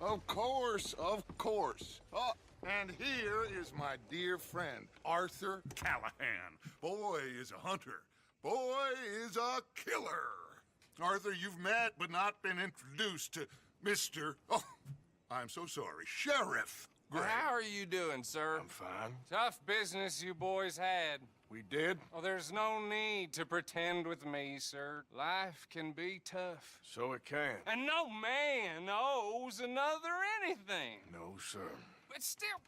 Of course, of course. Oh, and here is my dear friend, Arthur Callahan. Boy is a hunter. Boy is a killer. Arthur, you've met but not been introduced to Mr. Oh, I'm so sorry, Sheriff Gray. How are you doing, sir? I'm fine. Tough business you boys had. We did? Oh, there's no need to pretend with me, sir. Life can be tough. So it can. And no man owes another anything. No, sir. But still,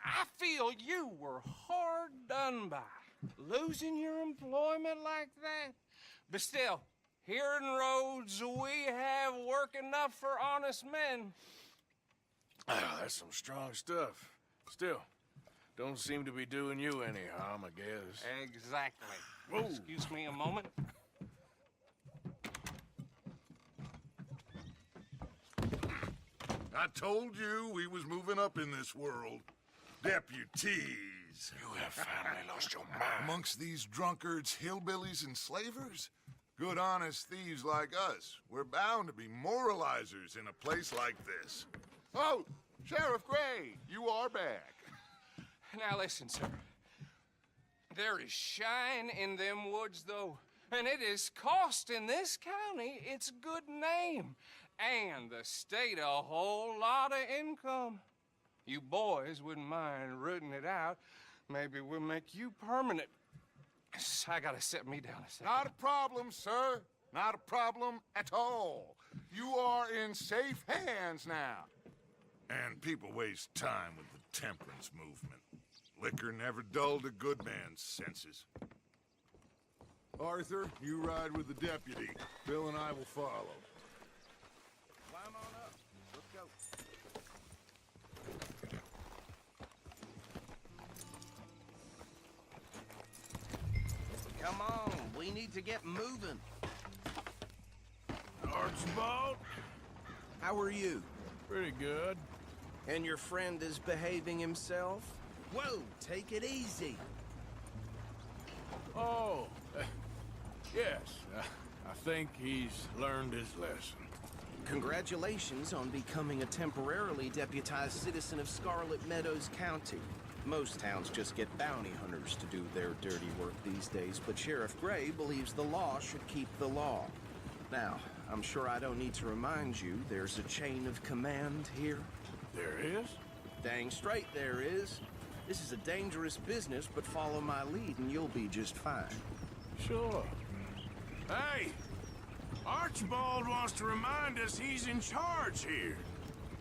I feel you were hard done by. Losing your employment like that. But still, here in Rhodes, we have work enough for honest men. Oh, that's some strong stuff. Still, don't seem to be doing you any harm, I guess. Exactly. Whoa. Excuse me a moment. I told you we was moving up in this world. Deputies. You have finally lost your mind. Amongst these drunkards, hillbillies, and slavers? Good, honest thieves like us. We're bound to be moralizers in a place like this. Oh, Sheriff Gray, you are back. Now listen, sir. There is shine in them woods, though, and it is costing this county its good name and the state a whole lot of income. You boys wouldn't mind rooting it out. Maybe we'll make you permanent. I gotta set me down a second. Not a problem, sir. Not a problem at all. You are in safe hands now. And people waste time with the temperance movement. Liquor never dulled a good man's senses. Arthur, you ride with the deputy. Bill and I will follow. Climb on up. Let's go. Come on, we need to get moving. Archibald? How are you? Pretty good. And your friend is behaving himself? Whoa, take it easy. Oh, yes. I think he's learned his lesson. Congratulations on becoming a temporarily deputized citizen of Scarlet Meadows County. Most towns just get bounty hunters to do their dirty work these days, but Sheriff Gray believes the law should keep the law. Now, I'm sure I don't need to remind you there's a chain of command here. There is? Dang straight there is. This is a dangerous business, but follow my lead and you'll be just fine. Sure. Hey! Archibald wants to remind us he's in charge here.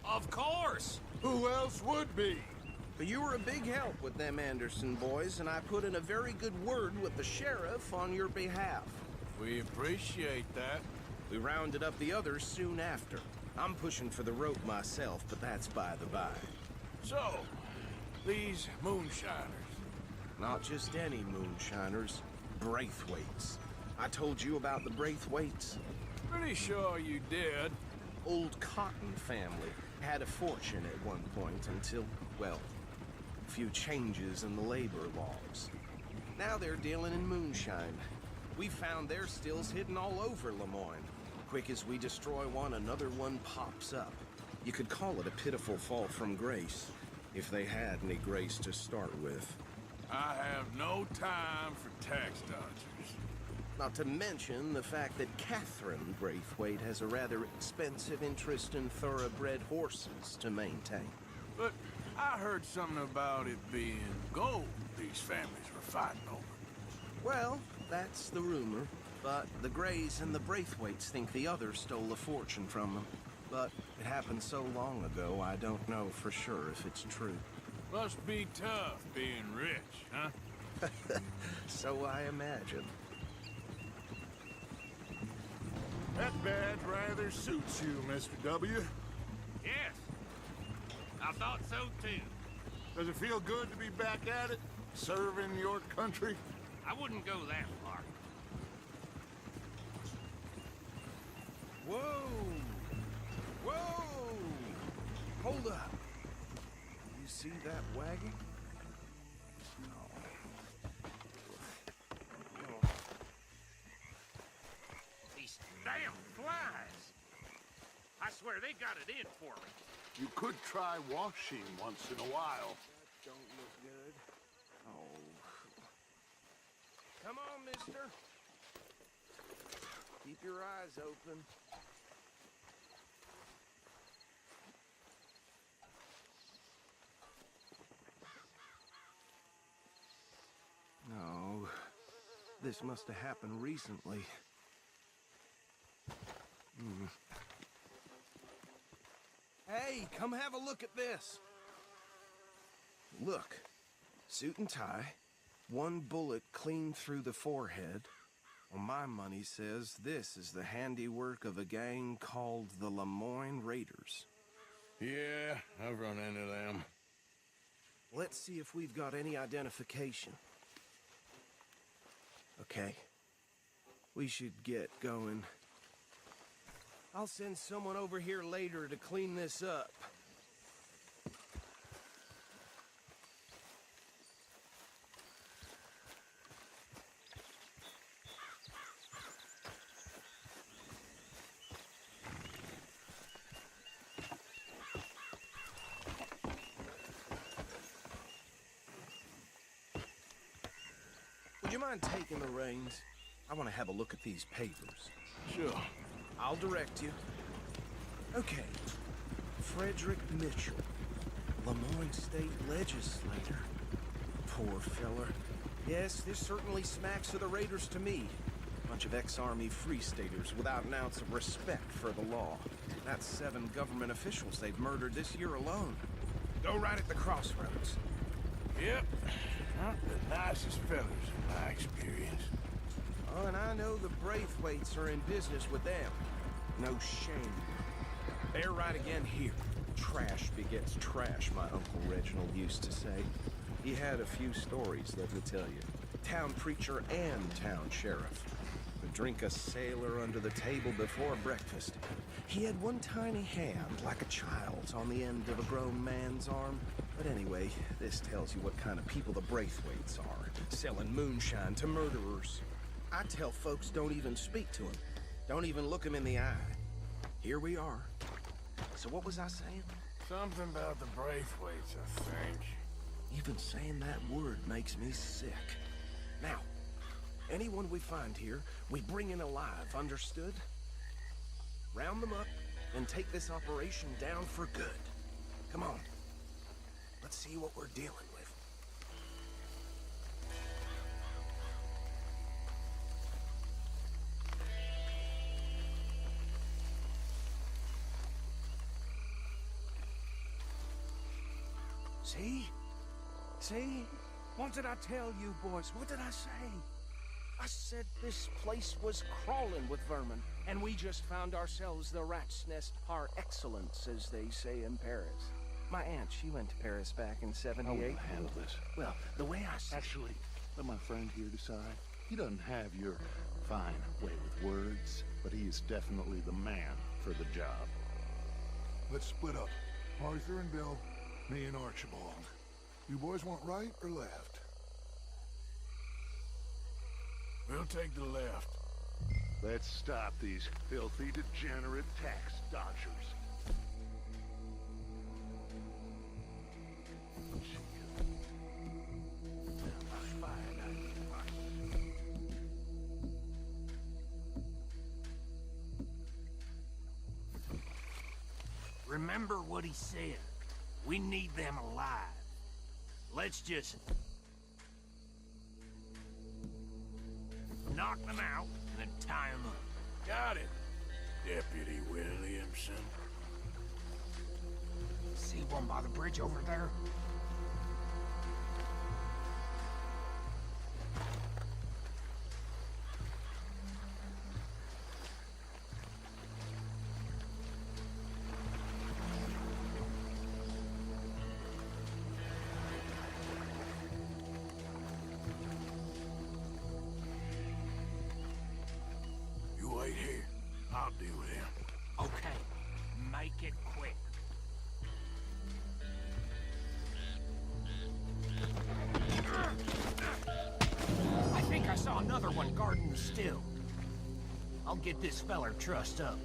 Of course. Who else would be? But you were a big help with them Anderson boys, and I put in a very good word with the sheriff on your behalf. We appreciate that. We rounded up the others soon after. I'm pushing for the rope myself, but that's by the by. So, these moonshiners. Not just any moonshiners, Braithwaites. I told you about the Braithwaites. Pretty sure you did. Old Cotton family had a fortune at one point until, well, a few changes in the labor laws. Now they're dealing in moonshine. We found their stills hidden all over Lemoyne. Quick as we destroy one, another one pops up. You could call it a pitiful fall from grace, if they had any grace to start with. I have no time for tax dodgers. Not to mention the fact that Catherine Braithwaite has a rather expensive interest in thoroughbred horses to maintain. But I heard something about it being gold these families were fighting over. Well, that's the rumor. But the Grays and the Braithwaites think the others stole a fortune from them. But it happened so long ago, I don't know for sure if it's true. Must be tough being rich, huh? So I imagine. That badge rather suits you, Mr. W. Yes. I thought so, too. Does it feel good to be back at it? Serving your country? I wouldn't go that far. Whoa! Whoa! Hold up. You see that wagon? These damn flies. I swear they ain't got it in for me. You could try washing once in a while. Don't look good. Oh. Come on, mister. Keep your eyes open. No. This must have happened recently. Hey, come have a look at this. Look. Suit and tie. One bullet clean through the forehead. Well, my money says this is the handiwork of a gang called the Lemoyne Raiders. Yeah, I've run into them. Let's see if we've got any identification. Okay. We should get going. I'll send someone over here later to clean this up. Would you mind taking the reins? I want to have a look at these papers. Sure. I'll direct you. Okay. Frederick Mitchell, Lemoyne State Legislator. Poor feller. Yes, this certainly smacks of the Raiders to me. Bunch of ex-Army Free Staters without an ounce of respect for the law. That's 7 government officials they've murdered this year alone. Go right at the crossroads. Yep. Not the nicest fellas in my experience. Oh, and I know the Braithwaites are in business with them. No shame. They're right again here. Trash begets trash, my Uncle Reginald used to say. He had a few stories, let me tell you. Town preacher and town sheriff. Would drink a sailor under the table before breakfast. He had one tiny hand, like a child's, on the end of a grown man's arm. But anyway, this tells you what kind of people the Braithwaites are. Selling moonshine to murderers. I tell folks don't even speak to him. Don't even look him in the eye. Here we are. So what was I saying? Something about the Braithwaites, I think. Even saying that word makes me sick. Now, anyone we find here, we bring in alive, understood? Round them up and take this operation down for good. Come on. Let's see what we're dealing with. See? See? What did I tell you, boys? What did I say? I said this place was crawling with vermin, and we just found ourselves the rat's nest par excellence, as they say in Paris. My aunt, she went to Paris back in '78. I will handle this. Well, the way I see Actually, let my friend here decide. He doesn't have your fine way with words, but he is definitely the man for the job. Let's split up. Arthur and Bill, me and Archibald. You boys want right or left? We'll take the left. Let's stop these filthy, degenerate tax dodgers. Remember what he said. We need them alive. Let's just knock them out and then tie them up. Got it, Deputy Williamson. See one by the bridge over there? You wait here. I'll deal with him. Okay, make it quick. I think I saw another one guarding the still. I'll get this feller trussed up.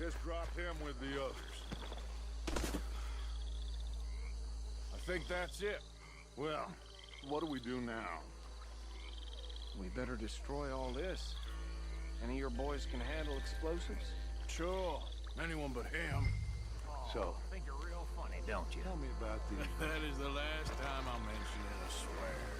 Just drop him with the others. I think that's it. Well, what do we do now? We better destroy all this. Any of your boys can handle explosives? Sure. Anyone but him. So, Think you're real funny, don't you? tell me about the... That is the last time I'm mentioning a swear.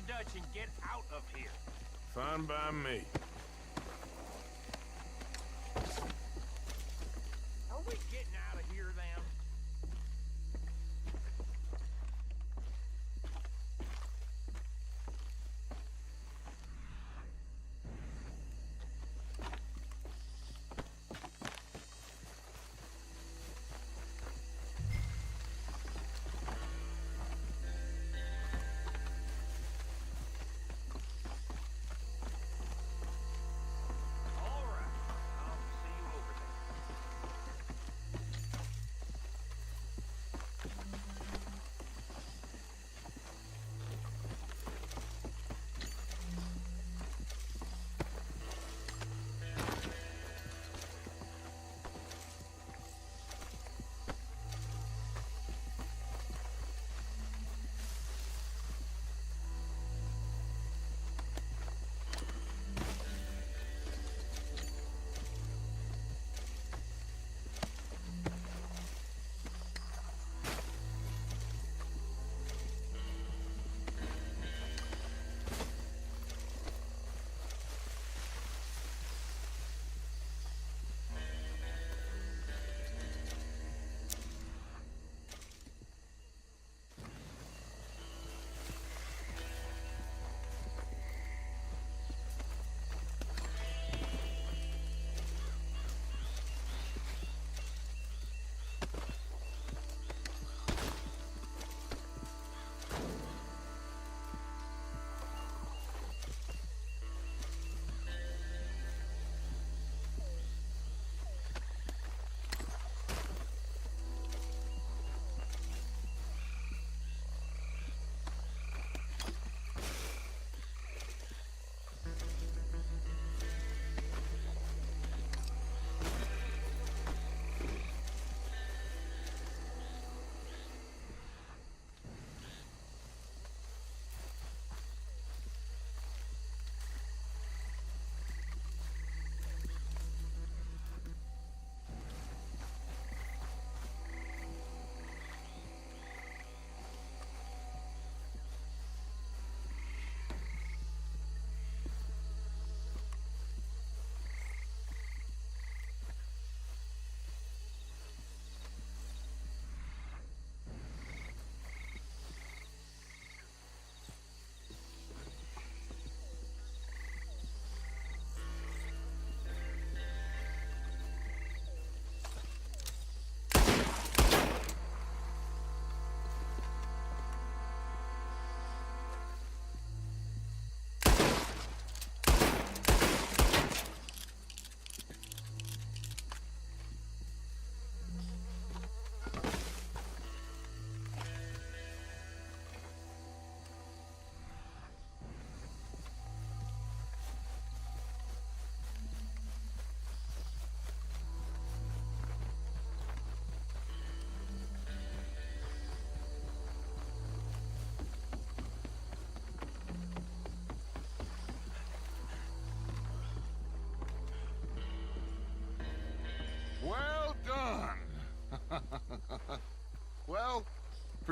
Dutch and get out of here. Fine by me. Are we getting out of here then?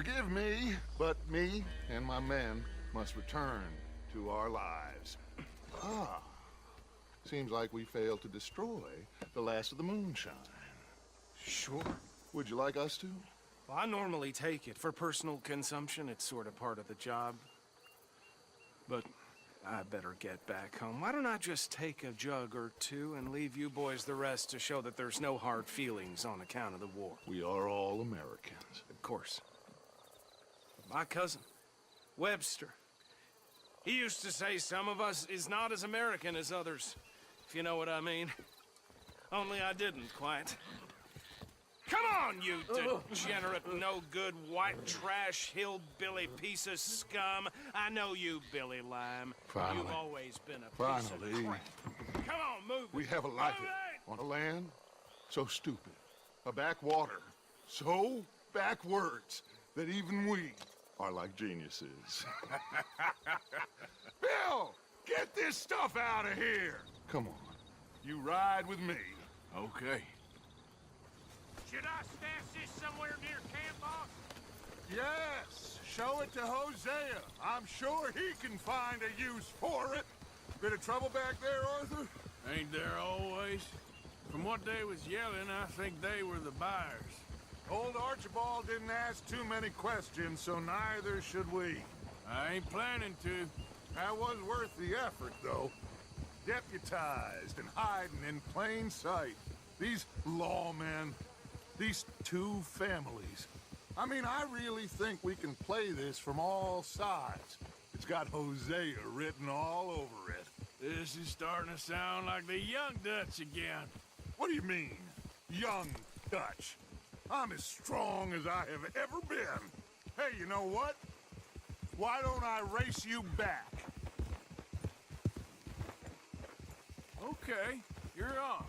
Forgive me, but me and my men must return to our lives. Ah. Seems like we failed to destroy the last of the moonshine. Sure. Would you like us to? Well, I normally take it. For personal consumption, it's sort of part of the job. But I better get back home. Why don't I just take a jug or two and leave you boys the rest to show that there's no hard feelings on account of the war? We are all Americans. Of course. My cousin, Webster, he used to say some of us is not as American as others, if you know what I mean. Only I didn't quite. Come on, you degenerate, no-good, white trash, hillbilly piece of scum. I know you, Billy Lime. Finally. You've always been a piece of crap. Come on, move it. We have a life Move it! on a land so stupid, a backwater so backwards that even we are like geniuses. Bill, get this stuff out of here. Come on, you ride with me. Okay. Should I stash this somewhere near camp, boss? Yes, show it to Hosea. I'm sure he can find a use for it. Bit of trouble back there, Arthur? Ain't there always? From what they was yelling, I think they were the buyers. Old Archibald didn't ask too many questions, so neither should we. I ain't planning to. That was worth the effort, though. Deputized and hiding in plain sight. These lawmen, these two families. I mean, I really think we can play this from all sides. It's got Hosea written all over it. This is starting to sound like the young Dutch again. What do you mean, young Dutch? I'm as strong as I have ever been. Hey, you know what? Why don't I race you back? Okay, you're on.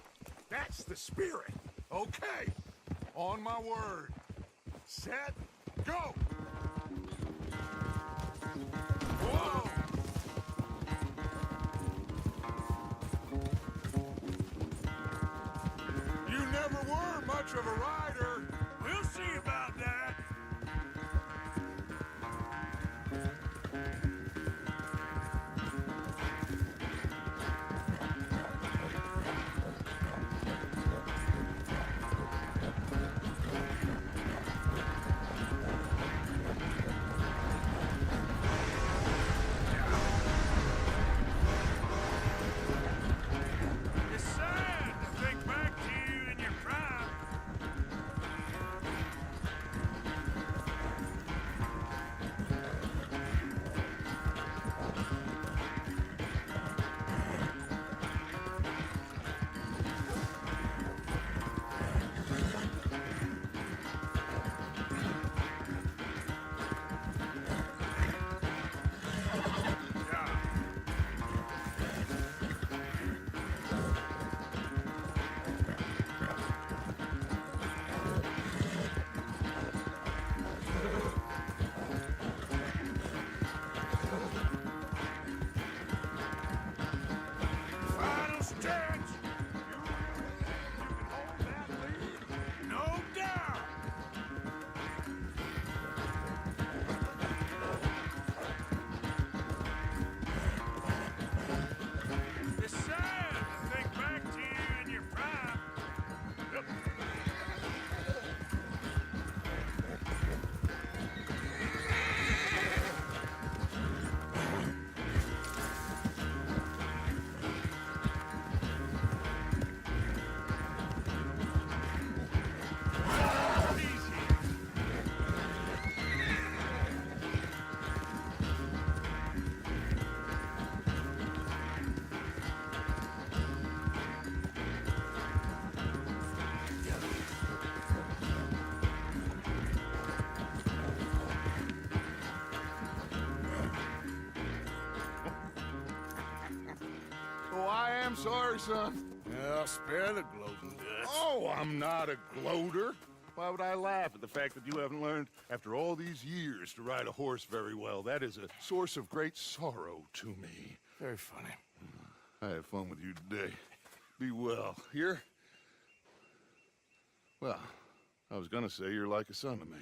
That's the spirit. Okay. On my word. Set, go! Whoa! You never were much of a rider. We'll see about that. It's sad to think back to you in your prime. Final stretch. You can hold that lead. No doubt. It's sad to think back to you in your prime. Yep. Oh, I am sorry, son. Well, spare the gloating Dutch. Oh, I'm not a gloater. Why would I laugh at the fact that you haven't learned, after all these years, to ride a horse very well? That is a source of great sorrow to me. Very funny. I had fun with you today. Be well. Here? Well, I was gonna say you're like a son to me.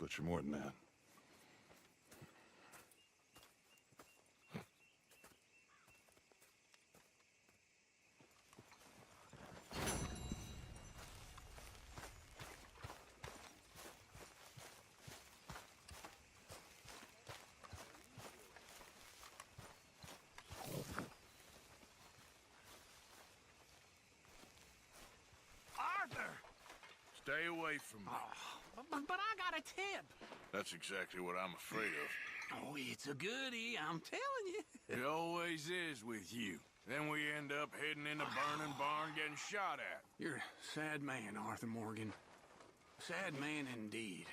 But you're more than that. Stay away from me. But I got a tip. That's exactly what I'm afraid of. Oh, it's a goodie, I'm telling you. It always is with you. Then we end up heading in a burning barn getting shot at. You're a sad man, Arthur Morgan. Sad man indeed.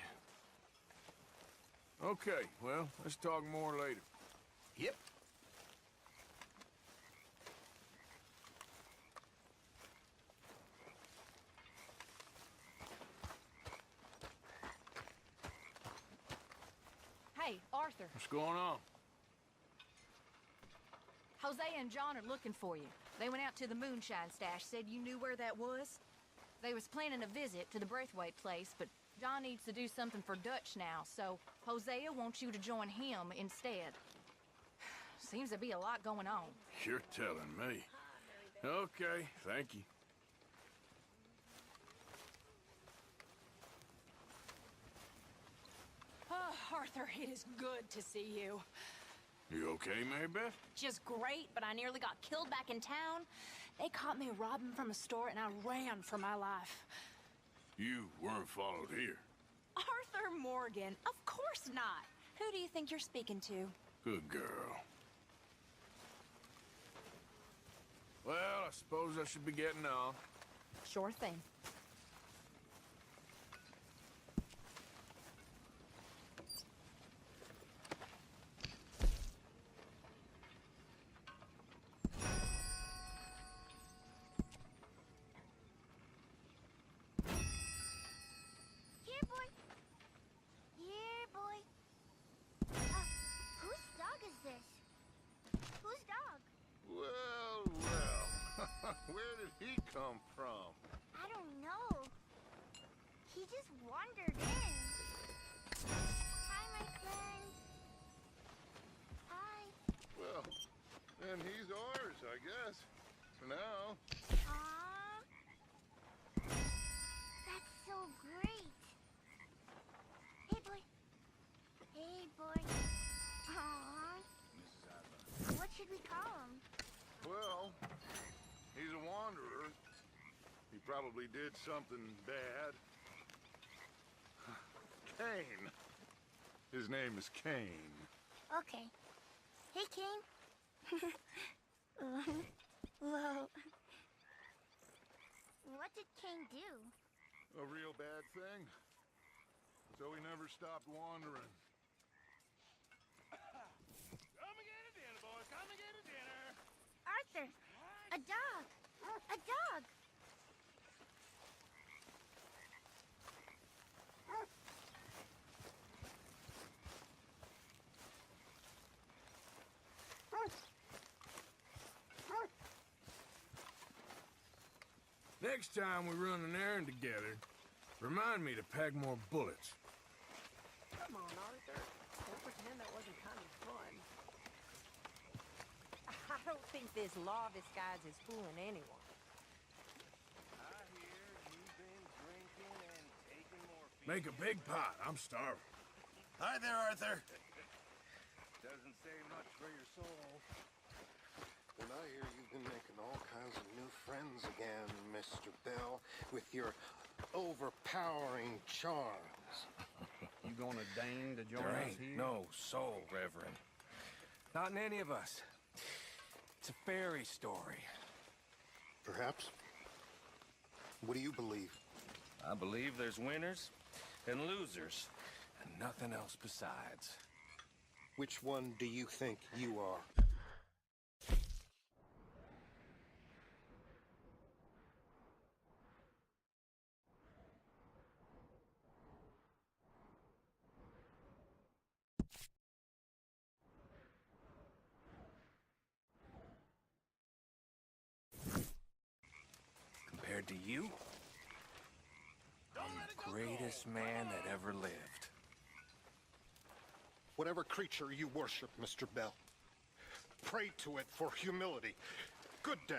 Okay, well, let's talk more later. Yep. Hey, Arthur. What's going on? Hosea and John are looking for you. They went out to the moonshine stash, said you knew where that was. They was planning a visit to the Braithwaite place, but John needs to do something for Dutch now, so Hosea wants you to join him instead. Seems to be a lot going on. You're telling me. Okay, thank you. Oh, Arthur, it is good to see you. You okay, Mary Beth? Just great, but I nearly got killed back in town. They caught me robbing from a store, and I ran for my life. You weren't followed here. Arthur Morgan, of course not. Who do you think you're speaking to? Good girl. Well, I suppose I should be getting off. Sure thing. Here, boy. Here, boy. Whose dog is this? Whose dog? Well, well. Where did he come from? I don't know. He just wandered in. Hi, my friend. Hi. Well, then he's ours, I guess. For now. Aw. That's so great. Hey, boy. Hey, boy. Aw. What should we call him? Well, he's a wanderer. He probably did something bad. Cain. His name is Cain. Okay. Hey, Cain. Whoa. What did Cain do? A real bad thing. So he never stopped wandering. Come and get a dinner, boys. Come and get a dinner. Arthur, a dog. A dog. Next time we run an errand together, remind me to pack more bullets. Come on, Arthur. Don't pretend that wasn't kind of fun. I don't think this law disguise is fooling anyone. I hear you've been drinking and taking morphine. Make a big pot. I'm starving. Hi there, Arthur. Doesn't say much for your soul. And I hear you've been making all kinds of new friends again, Mr. Bell, with your overpowering charms. You gonna deign to join There us ain't here? no soul, Reverend. Not in any of us. It's a fairy story. Perhaps. What do you believe? I believe there's winners and losers, and nothing else besides. Which one do you think you are? Compared to you, I'm the greatest man that ever lived. Whatever creature you worship, Mr. Bell, pray to it for humility. Good day.